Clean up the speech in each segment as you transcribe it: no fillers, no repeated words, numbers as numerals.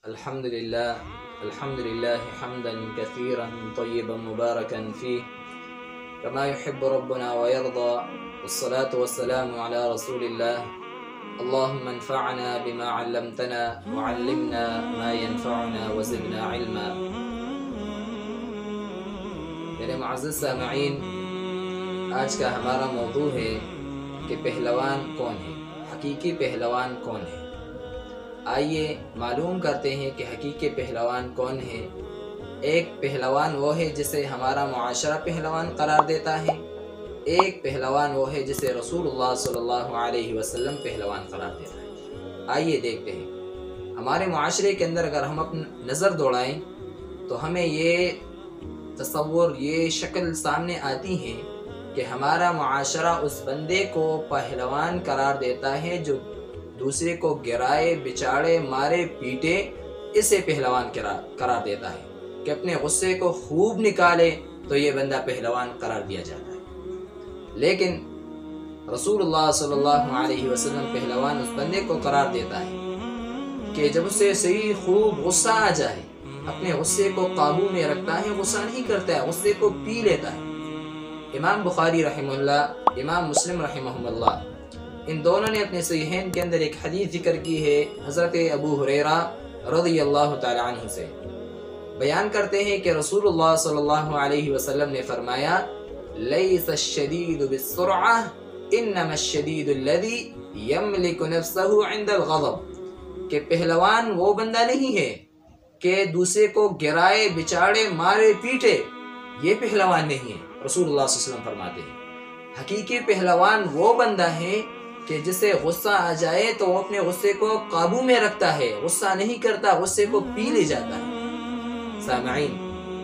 الحمد لله حمدا كثيرا طيبا مباركا فيه كما يحب ربنا ويرضى، والصلاة والسلام على رسول الله. اللهم انفعنا بما علمتنا وعلمنا ما ينفعنا وزدنا علما. میرے معزز سامعین، آج کا ہمارا موضوع ہے کہ پہلوان کون ہے، حقیقی پہلوان کون ہے۔ آئیے معلوم کرتے ہیں کہ حقیقی پہلوان کون ہے۔ ایک پہلوان وہ ہے جسے ہمارا معاشرہ پہلوان قرار دیتا ہے، ایک پہلوان وہ ہے جسے رسول اللہ صلی اللہ علیہ وسلم پہلوان قرار دیتا ہے۔ آئیے دیکھتے ہیں، ہمارے معاشرے کے اندر اگر ہم اپنی نظر دوڑائیں تو ہمیں یہ تصور، یہ شکل سامنے آتی ہے کہ ہمارا معاشرہ اس بندے کو پہلوان قرار دیتا ہے جو دوسرے کو گرائے، بچاڑے، مارے، پیٹے، اسے پہلوان قرار دیتا ہے کہ اپنے غصے کو خوب نکالے تو یہ بندہ پہلوان قرار دیا جاتا ہے۔ لیکن رسول اللہ صلی اللہ علیہ وسلم پہلوان اس بندے کو قرار دیتا ہے کہ جب اسے صحیح خوب غصہ آ جائے، اپنے غصے کو قابو میں رکھتا ہے، غصہ نہیں کرتا ہے، غصے کو پی لیتا ہے۔ امام بخاری رحمہ اللہ، امام مسلم رحمہ اللہ، ان دونوں نے اپنے صحیحین کے اندر ایک حدیث ذکر کی ہے حضرت ابو ہریرہ رضی اللہ تعالی عنہ سے۔ بیان کرتے ہیں کہ رسول اللہ صلی اللہ علیہ وسلم نے فرمایا، لیس الشدید بالسرعہ انما الشدید الذی یملک نفسہ عند الغضب، کہ پہلوان وہ بندہ نہیں ہے کہ دوسرے کو گرائے، بچاڑے، مارے، پیٹے، یہ پہلوان نہیں ہے۔ رسول اللہ صلی اللہ علیہ وسلم فرماتے ہیں حقیقی پہلوان وہ بندہ ہے کہ جسے غصہ آ جائے تو وہ اپنے غصے کو قابو میں رکھتا ہے، غصہ نہیں کرتا، غصے کو پی لے جاتا ہے۔ سامعین،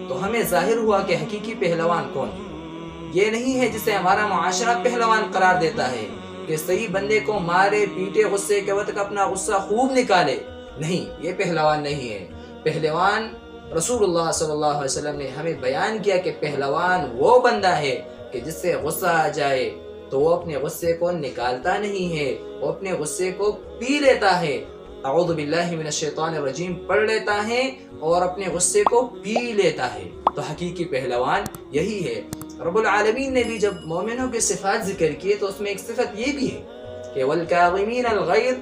تو ہمیں ظاہر ہوا کہ حقیقی پہلوان کون ہے۔ یہ نہیں ہے جسے ہمارا معاشرہ پہلوان قرار دیتا ہے کہ صحیح بندے کو مارے، پیٹے، غصے کے وقت اپنا غصہ خوب نکالے، نہیں، یہ پہلوان نہیں ہے۔ پہلوان رسول اللہ صلی اللہ علیہ وسلم نے ہمیں بیان کیا کہ پہلوان وہ بندہ ہے کہ جس سے غصہ آ جائے تو وہ اپنے غصے کو نکالتا نہیں ہے، وہ اپنے غصے کو پی لیتا ہے، اعوذ باللہ من الشیطان الرجیم پڑھ لیتا ہے اور اپنے غصے کو پی لیتا ہے۔ تو حقیقی پہلوان یہی ہے۔ رب العالمین نے بھی جب مومنوں کے صفات ذکر کیے تو اس میں ایک صفت یہ بھی ہے کہ والکاظمین الغیظ،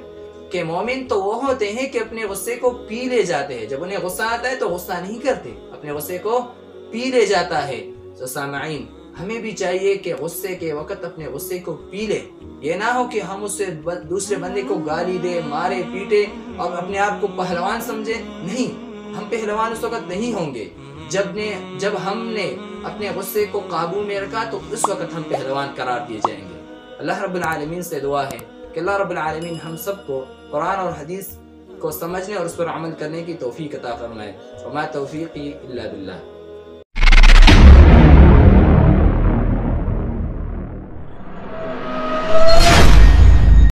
کہ مومن تو وہ ہوتے ہیں کہ اپنے غصے کو پی لے جاتے ہیں، جب انہیں غصہ آتا ہے تو غصہ نہیں کرتے، اپنے غصے کو پی لے جاتا ہے۔ تو سامعین، ہمیں بھی چاہیے کہ غصے کے وقت اپنے غصے کو پی لے، یہ نہ ہو کہ ہم اس سے دوسرے بندے کو گالی دے، مارے، پیٹے اور اپنے آپ کو پہلوان سمجھے۔ نہیں، ہم پہلوان اس وقت نہیں ہوں گے جب ہم نے اپنے غصے کو قابو میں رکھا، تو اس وقت ہم پہلوان قرار دیے جائیں گے۔ اللہ رب العالمین سے دعا ہے کہ اللہ رب العالمین ہم سب کو قرآن اور حدیث کو سمجھنے اور اس پر عمل کرنے کی توفیق عطا فرمائے۔ وما توفیقی الا باللہ۔